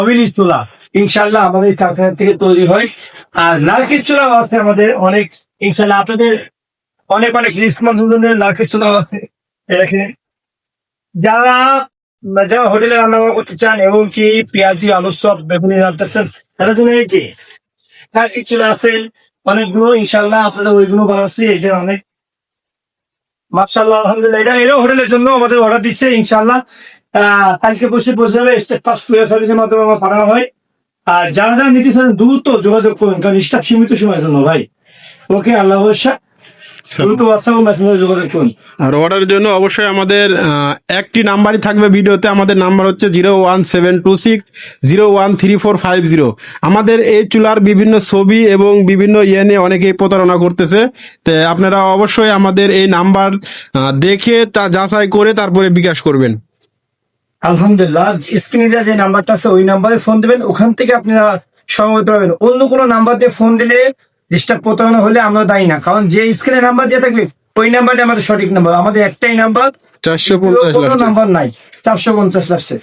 নবীলি চুলা ইনশাল্লাহ আমাদের কারখানা থেকে তৈরি হয়। আর নারকেল চুলাও আছে আমাদের অনেক, ইনশাল্লাহ আপনাদের অনেক অনেক রেসপন্সিবল নারকেল চুলাও আছে এখানে। যারা যারা হোটেলে রান্না বান্না করতে চান এবং কি পেঁয়াজি আলুর চপ বেগুনি রান্না চান তাদের জন্য এই যে নারকেল চুলা আছে অনেকগুলো, ইনশাল্লাহ আপনারা ওইগুলো বানাচ্ছি। এই যে অনেক মাশাআল্লাহ আলহামদুলিল্লাহ, এরাও হোটেলের জন্য আমাদের অর্ডার দিচ্ছে ইনশাল্লাহ। কালকে বসে যাবে, স্টেপ ফার্স্ট কুরিয়ার সার্ভিসের মাধ্যমে আমার পাঠানো হয়। আর যারা যারা নিতে চান দ্রুত যোগাযোগ করুন, কারণ স্টাফ সীমিত সময়ের জন্য ভাই। ওকে, আল্লাহ ভরসা, দ্রুত হোয়াটসঅ্যাপ ও মেসেঞ্জারে যোগাযোগ করুন। আর অর্ডারের জন্য অবশ্যই আমাদের একটি নাম্বারই থাকবে ভিডিওতে। আমাদের নাম্বার হচ্ছে 01726013450। আমাদের এই চুলার বিভিন্ন ছবি এবং বিভিন্ন ইয়ে নিয়ে অনেকেই প্রতারণা করতেছে। তো আপনারা অবশ্যই আমাদের এই নাম্বার দেখে তা যাচাই করে তারপরে বিকাশ করবেন। আলহামদুলিল্লাহ, স্ক্রিনে দেওয়া যে নাম্বারটা আছে ওই নাম্বারে ফোন দিবেন, ওখান থেকে আপনারা সময় পাবেন। অন্য কোনো নাম্বার দিয়ে ফোন দিলে ডিস্টার্ব প্রতারণা হলে আমরা দায়ী না, কারণ যে স্ক্রিনে নাম্বার দিয়ে থাকবে ওই নাম্বারটা আমাদের সঠিক নাম্বার। আমাদের একটাই নাম্বার, 450 কোনো নাম্বার নাই, 450 লাস্টে।